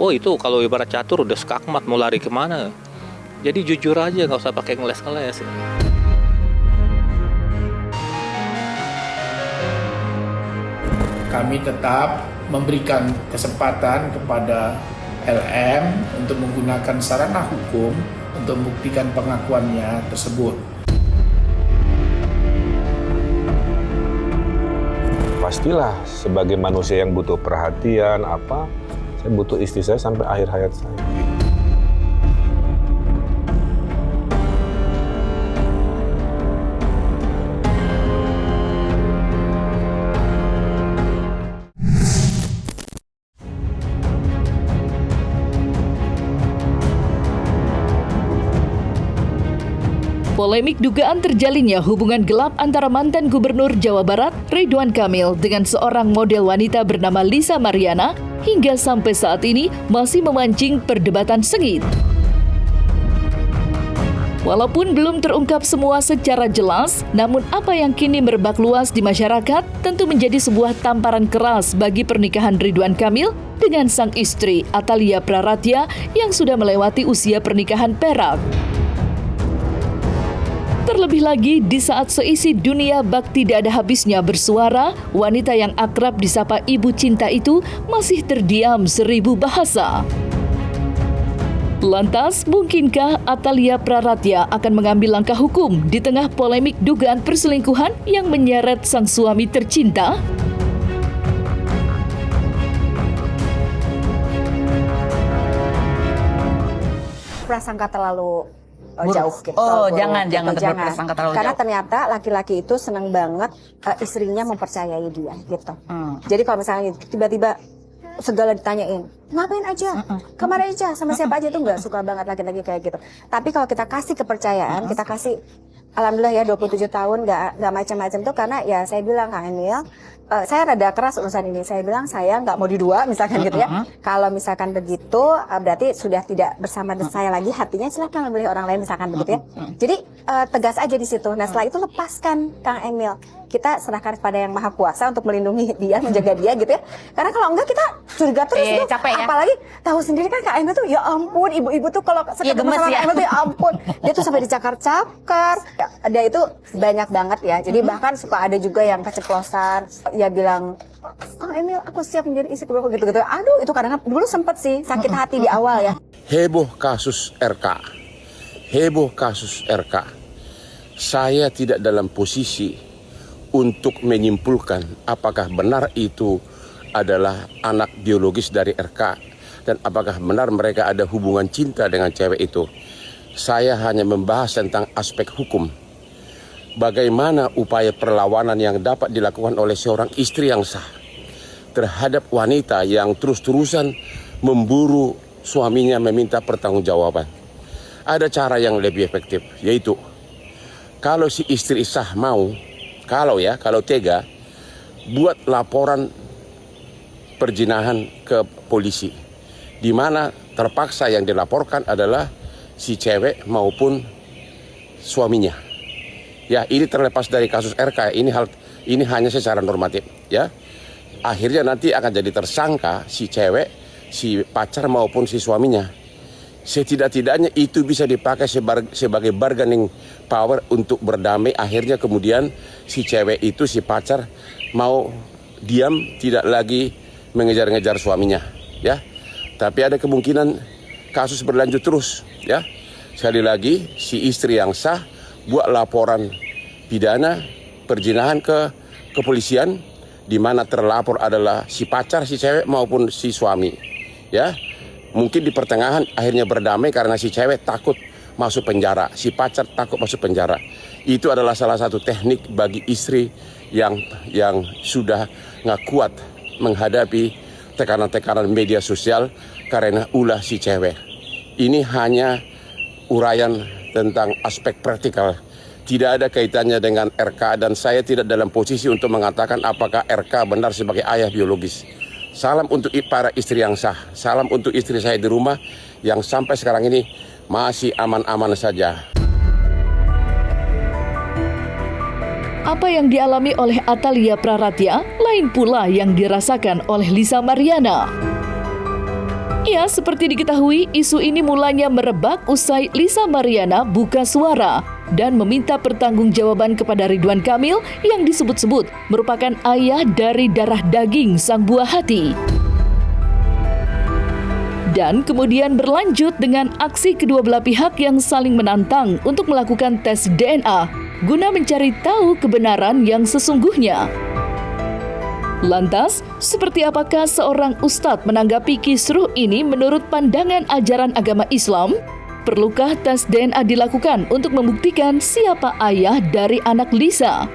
oh itu kalau ibarat catur udah skakmat mau lari kemana. Jadi jujur aja, nggak usah pakai ngeles-ngeles. Kami tetap memberikan kesempatan kepada LM untuk menggunakan sarana hukum untuk membuktikan pengakuannya tersebut. Pastilah sebagai manusia yang butuh perhatian saya butuh istri saya sampai akhir hayat saya. Polemik dugaan terjalinnya hubungan gelap antara mantan Gubernur Jawa Barat Ridwan Kamil dengan seorang model wanita bernama Lisa Mariana hingga sampai saat ini masih memancing perdebatan sengit. Walaupun belum terungkap semua secara jelas, namun apa yang kini merebak luas di masyarakat tentu menjadi sebuah tamparan keras bagi pernikahan Ridwan Kamil dengan sang istri Atalia Praratya yang sudah melewati usia pernikahan perak. Terlebih lagi di saat seisi dunia bak tidak ada habisnya bersuara, wanita yang akrab disapa Ibu Cinta itu masih terdiam 1000 bahasa. Lantas, mungkinkah Atalia Praratya akan mengambil langkah hukum di tengah polemik dugaan perselingkuhan yang menyeret sang suami tercinta? Prasangka terlalu jauh gitu. Jangan berprasangka terlalu karena jauh. ternyata laki-laki itu senang banget istrinya mempercayai dia gitu. Jadi kalau misalnya tiba-tiba segala ditanyain, ngapain aja, kemana aja, sama siapa aja, tuh nggak suka banget laki-laki kayak gitu. Tapi kalau kita kasih kepercayaan, kita kasih, alhamdulillah ya 27 tahun nggak macam-macam tuh, karena ya saya bilang Kang Emil, saya rada keras urusan ini. Saya bilang saya nggak mau didua misalkan gitu ya. Kalau misalkan begitu berarti sudah tidak bersama saya lagi, hatinya silakan memilih orang lain misalkan begitu ya. Jadi tegas aja di situ. Nah setelah itu lepaskan Kang Emil. Kita serahkan pada yang maha kuasa untuk melindungi dia, menjaga dia gitu ya. Karena kalau enggak kita curiga terus tuh. Capek ya? Apalagi tahu sendiri kan Kak Emil tuh ya ampun, ibu-ibu tuh kalau ketemu sama Kak Emil tuh ya ampun. Dia tuh sampai dicakar-cakar. Dia itu banyak banget ya. Jadi bahkan suka ada juga yang keceplosan. Ya bilang, Kang Emil aku siap menjadi istri kedua gitu-gitu. Aduh itu kadang dulu sempet sih sakit hati di awal ya. Heboh kasus RK. Heboh kasus RK. Saya tidak dalam posisi untuk menyimpulkan apakah benar itu adalah anak biologis dari RK dan apakah benar mereka ada hubungan cinta dengan cewek itu. Saya hanya membahas tentang aspek hukum. Bagaimana upaya perlawanan yang dapat dilakukan oleh seorang istri yang sah terhadap wanita yang terus-terusan memburu suaminya meminta pertanggungjawaban. Ada cara yang lebih efektif, yaitu kalau si istri sah mau, kalau tega, buat laporan perzinahan ke polisi, di mana terpaksa yang dilaporkan adalah si cewek maupun suaminya. Ya, ini terlepas dari kasus RK. Ini hanya secara normatif, ya. Akhirnya nanti akan jadi tersangka si cewek, si pacar maupun si suaminya. Setidak-tidaknya itu bisa dipakai sebagai bargaining power untuk berdamai. Akhirnya kemudian si cewek itu, si pacar mau diam, tidak lagi mengejar-ngejar suaminya, ya. Tapi ada kemungkinan kasus berlanjut terus, ya. Sekali lagi, si istri yang sah buat laporan pidana perzinahan ke kepolisian, di mana terlapor adalah si pacar, si cewek maupun si suami, ya. Mungkin di pertengahan akhirnya berdamai karena si cewek takut masuk penjara, si pacar takut masuk penjara. Itu adalah salah satu teknik bagi istri yang sudah nggak kuat menghadapi tekanan-tekanan media sosial karena ulah si cewek. Ini hanya uraian tentang aspek praktikal. Tidak ada kaitannya dengan RK dan saya tidak dalam posisi untuk mengatakan apakah RK benar sebagai ayah biologis. Salam untuk para istri yang sah. Salam untuk istri saya di rumah yang sampai sekarang ini masih aman-aman saja. Apa yang dialami oleh Atalia Praratya lain pula yang dirasakan oleh Lisa Mariana. Ya, seperti diketahui, isu ini mulanya merebak usai Lisa Mariana buka suara dan meminta pertanggungjawaban kepada Ridwan Kamil yang disebut-sebut merupakan ayah dari darah daging sang buah hati. Dan kemudian berlanjut dengan aksi kedua belah pihak yang saling menantang untuk melakukan tes DNA guna mencari tahu kebenaran yang sesungguhnya. Lantas, seperti apakah seorang ustadz menanggapi kisruh ini menurut pandangan ajaran agama Islam? Perlukah tes DNA dilakukan untuk membuktikan siapa ayah dari anak Lisa?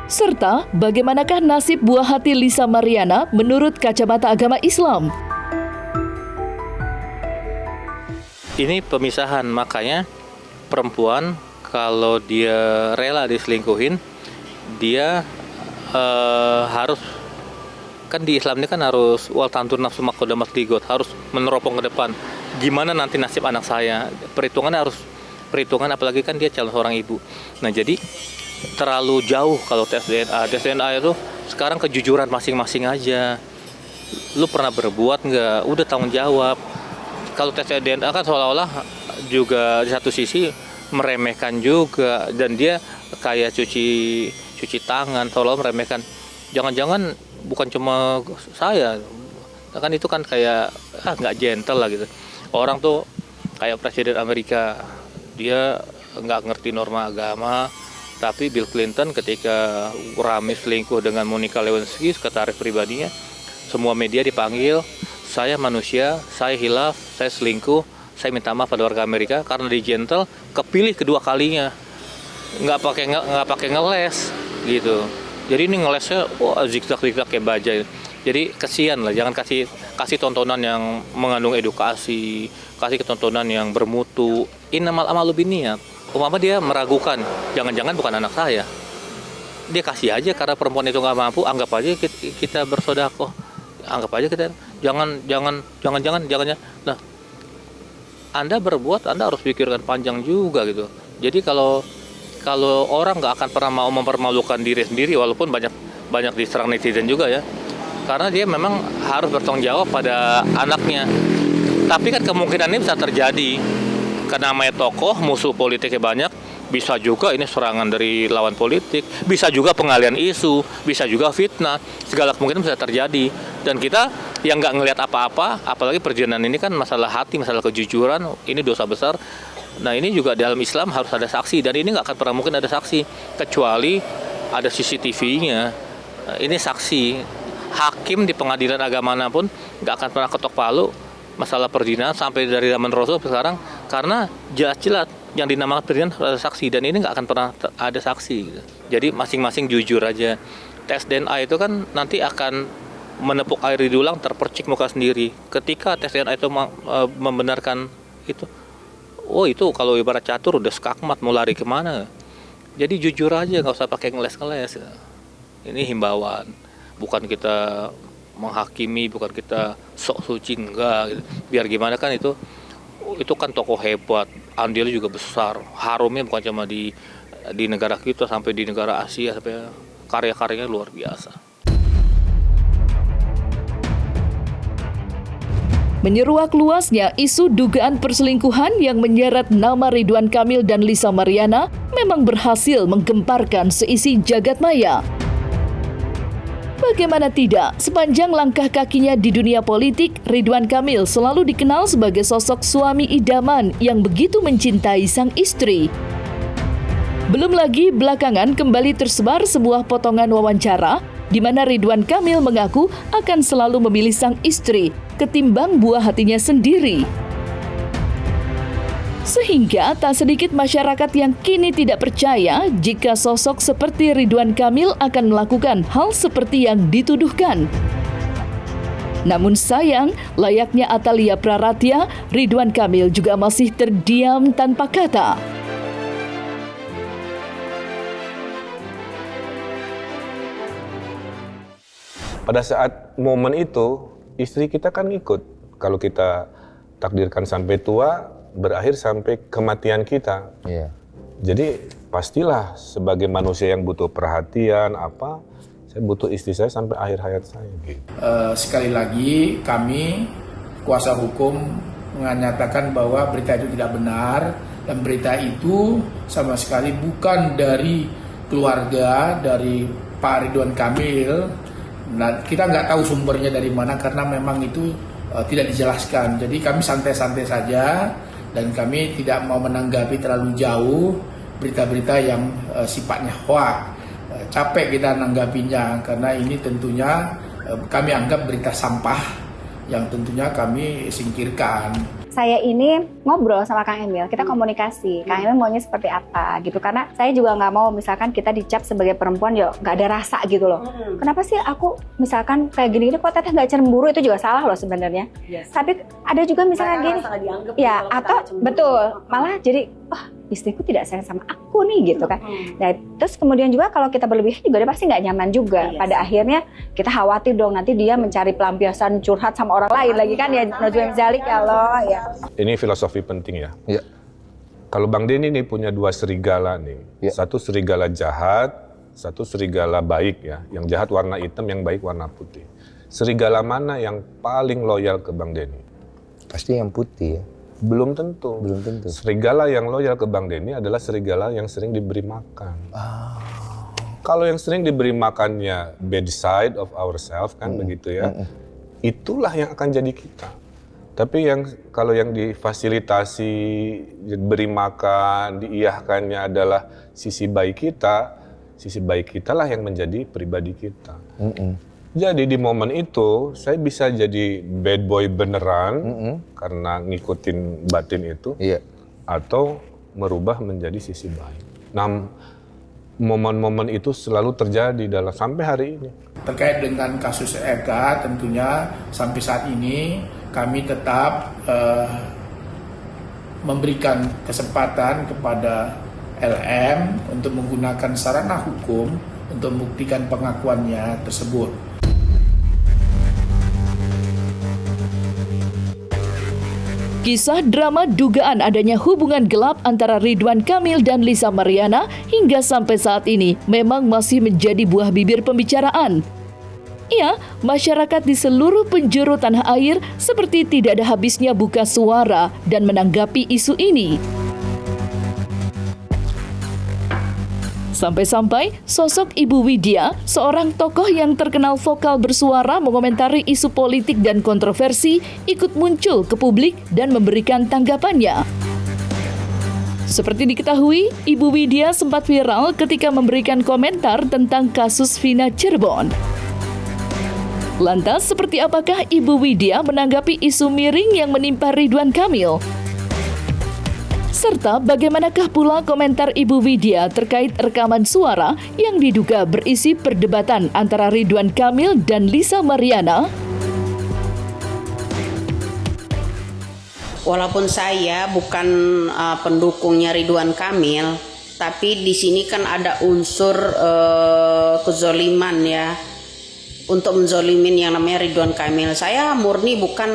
Serta, bagaimanakah nasib buah hati Lisa Mariana menurut kacamata agama Islam? Ini pemisahan, makanya perempuan kalau dia rela diselingkuhin, dia harus, kan di Islam ini kan harus wal tantur nafsu maqaddamat ligot, harus meneropong ke depan. Gimana nanti nasib anak saya? Perhitungan apalagi kan dia calon seorang ibu. Nah, jadi terlalu jauh kalau tes DNA. Tes DNA itu sekarang kejujuran masing-masing aja. Lu pernah berbuat nggak? Udah tanggung jawab. Kalau tes DNA kan seolah-olah juga di satu sisi meremehkan juga, dan dia kayak cuci tangan, seolah-olah meremehkan. Jangan-jangan bukan cuma saya, kan itu kan kayak nggak gentle lah gitu. Orang tuh kayak Presiden Amerika, dia nggak ngerti norma agama, tapi Bill Clinton ketika rame selingkuh dengan Monica Lewinsky, sekretaris pribadinya, semua media dipanggil, saya manusia, saya hilaf, saya selingkuh, saya minta maaf pada warga Amerika karena di gentle, kepilih kedua kalinya, nggak pakai ngeles gitu. Jadi ini ngelesnya zigzag kayak bajai. Jadi kasihan lah, jangan kasih tontonan yang mengandung edukasi, kasih tontonan yang bermutu. Innamal a'malu binniyat. Umpama dia meragukan, jangan-jangan bukan anak saya. Dia kasih aja karena perempuan itu nggak mampu, anggap aja kita bersedekah. Anggap aja kita jangan. Nah, Anda berbuat, Anda harus pikirkan panjang juga gitu. Jadi kalau orang nggak akan pernah mau mempermalukan diri sendiri, walaupun banyak diserang netizen juga ya, karena dia memang harus bertanggung jawab pada anaknya. Tapi kan kemungkinan ini bisa terjadi karena namanya tokoh, musuh politiknya banyak, bisa juga ini serangan dari lawan politik, bisa juga pengalian isu, bisa juga fitnah, segala kemungkinan bisa terjadi. Dan kita yang nggak ngelihat apa-apa, apalagi perjalanan ini kan masalah hati, masalah kejujuran, ini dosa besar. Nah, ini juga dalam Islam harus ada saksi, dan ini nggak akan pernah mungkin ada saksi kecuali ada CCTV-nya. Ini saksi. Hakim di pengadilan agama manapun nggak akan pernah ketok palu masalah perzinahan sampai dari zaman Rasul sekarang, karena jelas-jelas yang dinamakan perzinahan harus ada saksi, dan ini nggak akan pernah ada saksi gitu. Jadi masing-masing jujur aja. Tes DNA itu kan nanti akan menepuk air di dulang, terpercik muka sendiri. Ketika tes DNA itu membenarkan itu, oh itu kalau ibarat catur udah skakmat, mau lari kemana. Jadi jujur aja, nggak usah pakai ngeles-ngeles. Ini himbauan, bukan kita menghakimi, bukan kita sok suci, enggak gitu. Biar gimana kan itu kan tokoh hebat, andilnya juga besar, harumnya bukan cuma di negara kita, sampai di negara Asia, sampai karya-karyanya luar biasa. Menyeruak luasnya isu dugaan perselingkuhan yang menyeret nama Ridwan Kamil dan Lisa Mariana memang berhasil menggemparkan seisi jagat maya. Bagaimana tidak, sepanjang langkah kakinya di dunia politik, Ridwan Kamil selalu dikenal sebagai sosok suami idaman yang begitu mencintai sang istri. Belum lagi belakangan kembali tersebar sebuah potongan wawancara di mana Ridwan Kamil mengaku akan selalu memilih sang istri ketimbang buah hatinya sendiri. Sehingga tak sedikit masyarakat yang kini tidak percaya jika sosok seperti Ridwan Kamil akan melakukan hal seperti yang dituduhkan. Namun sayang, layaknya Atalia Praratya, Ridwan Kamil juga masih terdiam tanpa kata. Pada saat momen itu, istri kita kan ikut. Kalau kita takdirkan sampai tua, berakhir sampai kematian kita. Iya. Jadi pastilah sebagai manusia yang butuh perhatian, saya butuh istri saya sampai akhir hayat saya. Gitu. Sekali lagi kami kuasa hukum menyatakan bahwa berita itu tidak benar dan berita itu sama sekali bukan dari keluarga dari Pak Ridwan Kamil. Nah, kita nggak tahu sumbernya dari mana karena memang itu tidak dijelaskan. Jadi kami santai-santai saja dan kami tidak mau menanggapi terlalu jauh berita-berita yang sifatnya hoak. Capek kita nanggapinya karena ini tentunya kami anggap berita sampah yang tentunya kami singkirkan. Saya ini ngobrol sama Kang Emil, kita komunikasi. Kang Emil maunya seperti apa gitu. Karena saya juga nggak mau misalkan kita dicap sebagai perempuan ya nggak ada rasa gitu loh. Kenapa sih aku misalkan kayak gini kok teteh nggak cemburu, itu juga salah loh sebenarnya. Tapi ada juga misalnya gini, ya atau betul malah jadi istriku tidak sayang sama aku nih gitu kan. Nah terus kemudian juga kalau kita berlebihan juga dia pasti nggak nyaman juga. Pada akhirnya kita khawatir dong nanti dia mencari pelampiasan curhat sama orang lain lagi kan ya. Najwa Zalik ya Allah ya. Ini filosofi penting ya. Kalau Bang Denny nih punya dua serigala nih. Satu serigala jahat, satu serigala baik ya. Yang jahat warna hitam, yang baik warna putih. Serigala mana yang paling loyal ke Bang Denny? Pasti yang putih ya. Belum tentu. Belum tentu. Serigala yang loyal ke Bang Denny adalah serigala yang sering diberi makan. Kalau yang sering diberi makannya bad side of ourselves kan begitu ya. Itulah yang akan jadi kita. Tapi kalau yang difasilitasi, diberi makan, diiyahkannya adalah sisi baik kita lah yang menjadi pribadi kita. Jadi di momen itu saya bisa jadi bad boy beneran karena ngikutin batin itu, atau merubah menjadi sisi baik. Nah, momen-momen itu selalu terjadi sampai hari ini. Terkait dengan kasus RK tentunya sampai saat ini kami tetap memberikan kesempatan kepada LM untuk menggunakan sarana hukum untuk membuktikan pengakuannya tersebut. Kisah drama dugaan adanya hubungan gelap antara Ridwan Kamil dan Lisa Mariana hingga sampai saat ini memang masih menjadi buah bibir pembicaraan. Ya, masyarakat di seluruh penjuru tanah air seperti tidak ada habisnya buka suara dan menanggapi isu ini. Sampai-sampai sosok Ibu Widya, seorang tokoh yang terkenal vokal bersuara mengomentari isu politik dan kontroversi, ikut muncul ke publik dan memberikan tanggapannya. Seperti diketahui, Ibu Widya sempat viral ketika memberikan komentar tentang kasus Vina Cirebon. Lantas, seperti apakah Ibu Widya menanggapi isu miring yang menimpa Ridwan Kamil? Serta bagaimanakah pula komentar Ibu Widya terkait rekaman suara yang diduga berisi perdebatan antara Ridwan Kamil dan Lisa Mariana? Walaupun saya bukan pendukungnya Ridwan Kamil, tapi di sini kan ada unsur kezoliman ya. Untuk menzolimin yang namanya Ridwan Kamil. Saya murni bukan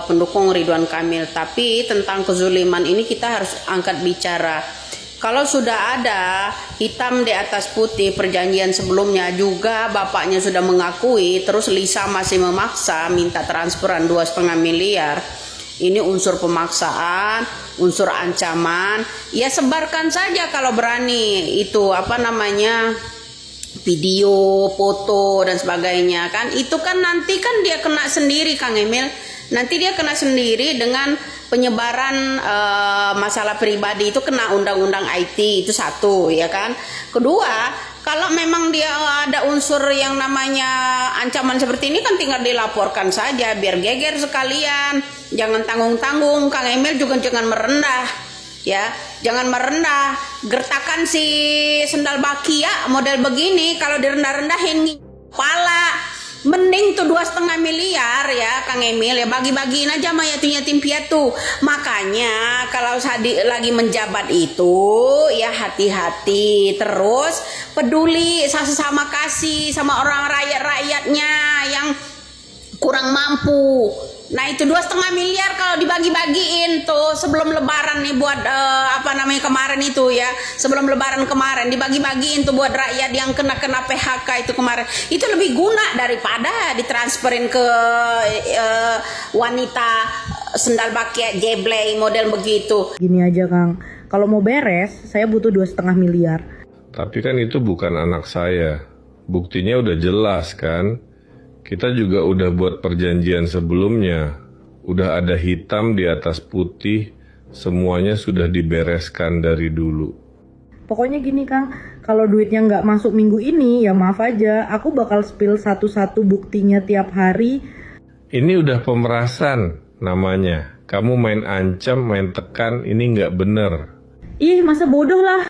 pendukung Ridwan Kamil, tapi tentang kezoliman ini kita harus angkat bicara. Kalau sudah ada hitam di atas putih perjanjian sebelumnya juga bapaknya sudah mengakui, terus Lisa masih memaksa minta transferan 2,5 miliar. Ini unsur pemaksaan, unsur ancaman. Ya sebarkan saja kalau berani itu video, foto dan sebagainya kan. Itu kan nanti kan dia kena sendiri Kang Emil. Nanti dia kena sendiri dengan penyebaran masalah pribadi, itu kena undang-undang IT, itu satu ya kan. Kedua, kalau memang dia ada unsur yang namanya ancaman seperti ini kan tinggal dilaporkan saja biar geger sekalian. Jangan tanggung-tanggung, Kang Emil juga jangan merendah. Ya, jangan merendah. Gertakan si sendal baki ya model begini, kalau direndah-rendahin kepala. Mending tuh 2,5 miliar ya Kang Emil ya, bagi-bagiin aja sama yatim piatu. Makanya kalau lagi menjabat itu ya hati-hati, terus peduli sesama, kasih sama orang rakyat-rakyatnya yang kurang mampu. Nah itu 2,5 miliar kalau dibagi-bagiin tuh sebelum lebaran nih buat kemarin itu ya, sebelum lebaran kemarin dibagi-bagiin tuh buat rakyat yang kena PHK itu kemarin, itu lebih guna daripada ditransferin ke wanita sendal baket jeblay model begitu. Gini aja Kang, kalau mau beres saya butuh 2,5 miliar. Tapi kan itu bukan anak saya. Buktinya udah jelas kan. Kita juga udah buat perjanjian sebelumnya. Udah ada hitam di atas putih. Semuanya sudah dibereskan dari dulu. Pokoknya gini Kang, kalau duitnya nggak masuk minggu ini, ya maaf aja. Aku bakal spill satu-satu buktinya tiap hari. Ini udah pemerasan namanya. Kamu main ancam, main tekan, ini nggak bener. Ih, masa bodoh lah.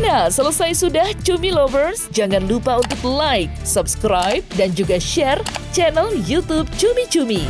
Nah, selesai sudah Cumi Lovers. Jangan lupa untuk like, subscribe, dan juga share channel YouTube Cumi Cumi.